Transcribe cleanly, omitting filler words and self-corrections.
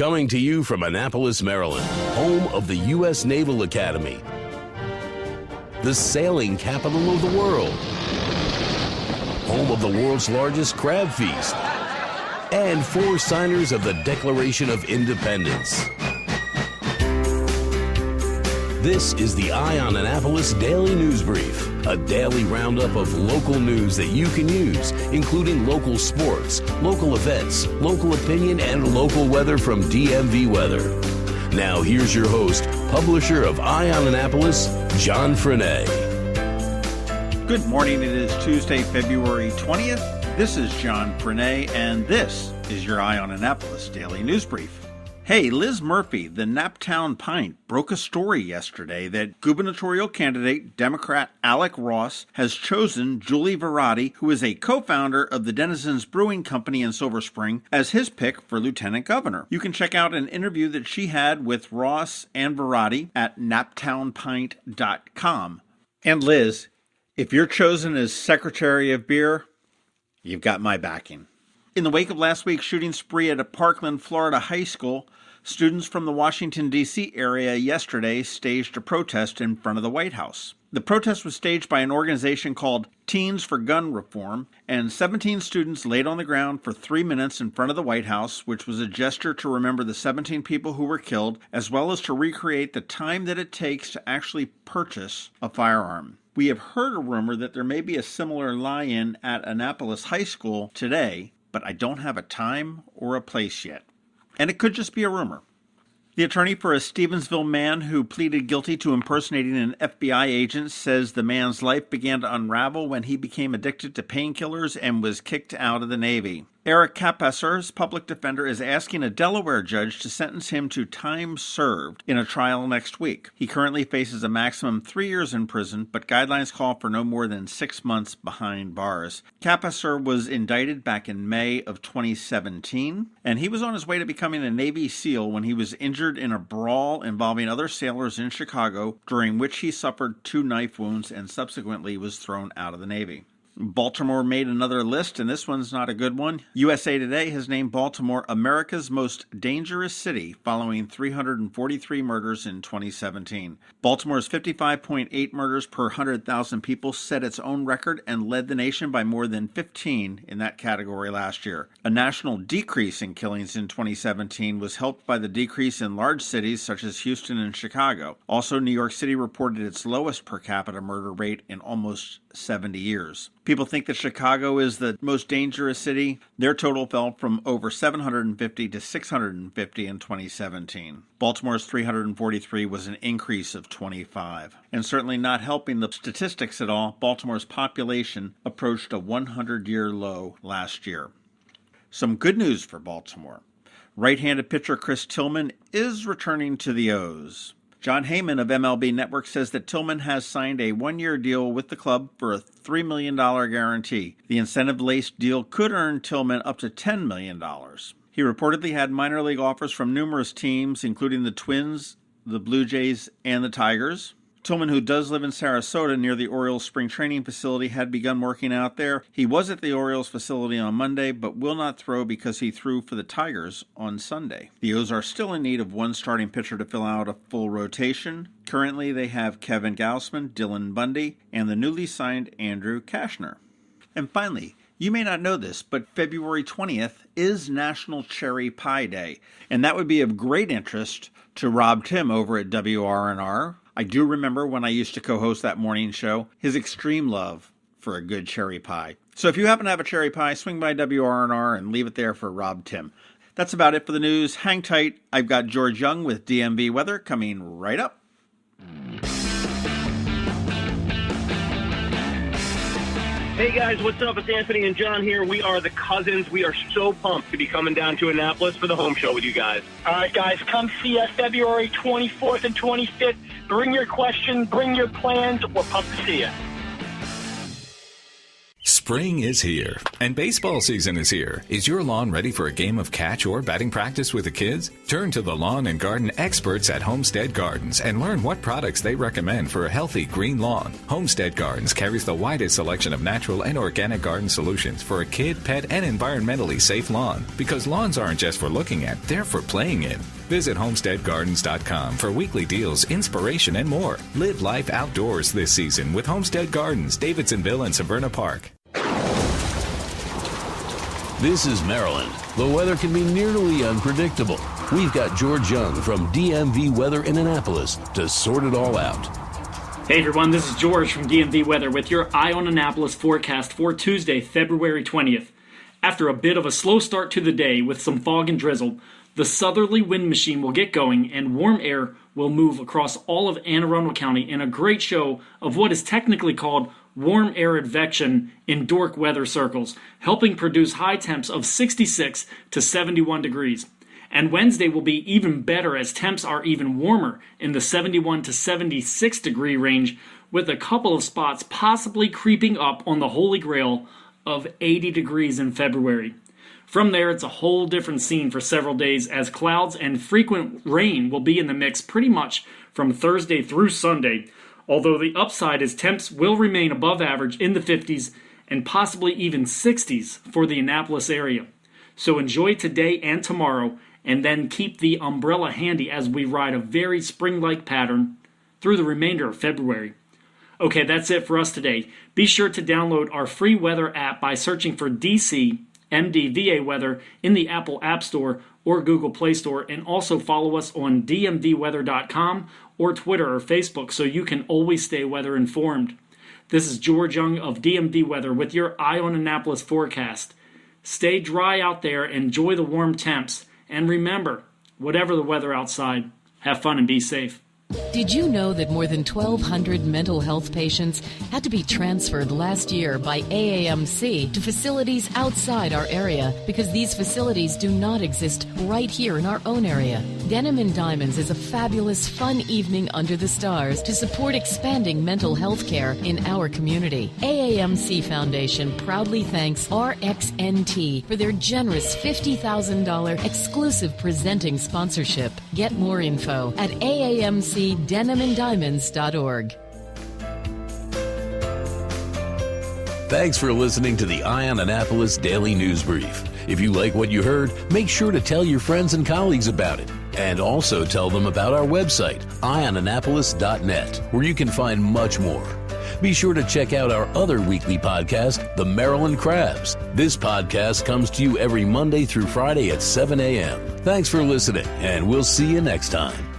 Coming to you from Annapolis, Maryland, home of the U.S. Naval Academy, the sailing capital of the world, home of the world's largest crab feast, and 4 signers of the Declaration of Independence. This is the Eye on Annapolis Daily News Brief, a daily roundup of local news that you can use, including local sports, local events, local opinion, and local weather from DMV Weather. Now here's your host, publisher of Eye on Annapolis, John Frenaye. Good morning. It is Tuesday, February 20th. This is John Frenaye, and this is your Eye on Annapolis Daily News Brief. Hey, Liz Murphy, the Naptown Pint, broke a story yesterday that gubernatorial candidate Democrat Alec Ross has chosen Julie Verratti, who is a co-founder of the Denizens Brewing Company in Silver Spring, as his pick for lieutenant governor. You can check out an interview that she had with Ross and Verratti at naptownpint.com. And Liz, if you're chosen as Secretary of Beer, you've got my backing. In the wake of last week's shooting spree at a Parkland, Florida high school, students from the Washington, D.C. area yesterday staged a protest in front of the White House. The protest was staged by an organization called Teens for Gun Reform, and 17 students laid on the ground for 3 minutes in front of the White House, which was a gesture to remember the 17 people who were killed, as well as to recreate the time that it takes to actually purchase a firearm. We have heard a rumor that there may be a similar lie-in at Annapolis High School today, but I don't have a time or a place yet. And it could just be a rumor. The attorney for a Stevensville man who pleaded guilty to impersonating an FBI agent says the man's life began to unravel when he became addicted to painkillers and was kicked out of the Navy. Eric Capesser's public defender is asking a Delaware judge to sentence him to time served in a trial next week. He currently faces a maximum 3 years in prison, but guidelines call for no more than 6 months behind bars. Capesser was indicted back in May of 2017, and he was on his way to becoming a Navy SEAL when he was injured in a brawl involving other sailors in Chicago, during which he suffered 2 knife wounds and subsequently was thrown out of the Navy. Baltimore made another list, and this one's not a good one. USA Today has named Baltimore America's most dangerous city following 343 murders in 2017. Baltimore's 55.8 murders per 100,000 people set its own record and led the nation by more than 15 in that category last year. A national decrease in killings in 2017 was helped by the decrease in large cities such as Houston and Chicago. Also, New York City reported its lowest per capita murder rate in almost 70 years. People think that Chicago is the most dangerous city. Their total fell from over 750 to 650 in 2017. Baltimore's 343 was an increase of 25. And certainly not helping the statistics at all, Baltimore's population approached a 100-year low last year. Some good news for Baltimore. Right-handed pitcher Chris Tillman is returning to the O's. John Heyman of MLB Network says that Tillman has signed a 1-year deal with the club for a $3 million guarantee. The incentive-laced deal could earn Tillman up to $10 million. He reportedly had minor league offers from numerous teams, including the Twins, the Blue Jays, and the Tigers. Tillman, who does live in Sarasota near the Orioles spring training facility, had begun working out there. He was at the Orioles facility on Monday, but will not throw because he threw for the Tigers on Sunday. The O's are still in need of one starting pitcher to fill out a full rotation. Currently, they have Kevin Gausman, Dylan Bundy, and the newly signed Andrew Kashner. And finally, you may not know this, but February 20th is National Cherry Pie Day, and that would be of great interest to Rob Timm over at WRNR. I do remember when I used to co-host that morning show, his extreme love for a good cherry pie. So if you happen to have a cherry pie, swing by WRNR and leave it there for Rob Timm. That's about it for the news. Hang tight. I've got George Young with DMV Weather coming right up. Hey guys, what's up? It's Anthony and John here. We are the Cousins. We are so pumped to be coming down to Annapolis for the home show with you guys. All right, guys, come see us February 24th and 25th. Bring your questions, bring your plans. We're pumped to see you. Spring is here, and baseball season is here. Is your lawn ready for a game of catch or batting practice with the kids? Turn to the lawn and garden experts at Homestead Gardens and learn what products they recommend for a healthy green lawn. Homestead Gardens carries the widest selection of natural and organic garden solutions for a kid, pet, and environmentally safe lawn. Because lawns aren't just for looking at, they're for playing in. Visit homesteadgardens.com for weekly deals, inspiration, and more. Live life outdoors this season with Homestead Gardens, Davidsonville, and Severna Park. This is Maryland. The weather can be nearly unpredictable. We've got George Young from DMV Weather in Annapolis to sort it all out. Hey everyone, this is George from DMV Weather with your Eye on Annapolis forecast for Tuesday, February 20th. After a bit of a slow start to the day with some fog and drizzle, the southerly wind machine will get going and warm air will move across all of Anne Arundel County in a great show of what is technically called warm air advection in dork weather circles, helping produce high temps of 66 to 71 degrees. And Wednesday will be even better as temps are even warmer in the 71 to 76 degree range, with a couple of spots possibly creeping up on the holy grail of 80 degrees in February. From there, it's a whole different scene for several days as clouds and frequent rain will be in the mix pretty much from Thursday through Sunday, although the upside is temps will remain above average in the 50s and possibly even 60s for the Annapolis area. So enjoy today and tomorrow, and then keep the umbrella handy as we ride a very spring-like pattern through the remainder of February. Okay, that's it for us today. Be sure to download our free weather app by searching for DC MDVA Weather in the Apple App Store or Google Play Store, and also follow us on dmvweather.com or Twitter or Facebook so you can always stay weather informed. This is George Young of DMV Weather with your Eye on Annapolis forecast. Stay dry out there, enjoy the warm temps, and remember, whatever the weather outside, have fun and be safe. Did you know that more than 1,200 mental health patients had to be transferred last year by AAMC to facilities outside our area because these facilities do not exist right here in our own area? Denim and Diamonds is a fabulous, fun evening under the stars to support expanding mental health care in our community. AAMC Foundation proudly thanks RxNT for their generous $50,000 exclusive presenting sponsorship. Get more info at AAMCDenimandDiamonds.org. Thanks for listening to the Eye on Annapolis Daily News Brief. If you like what you heard, make sure to tell your friends and colleagues about it. And also tell them about our website, eyeonannapolis.net, where you can find much more. Be sure to check out our other weekly podcast, The Maryland Crabs. This podcast comes to you every Monday through Friday at 7 a.m. Thanks for listening, and we'll see you next time.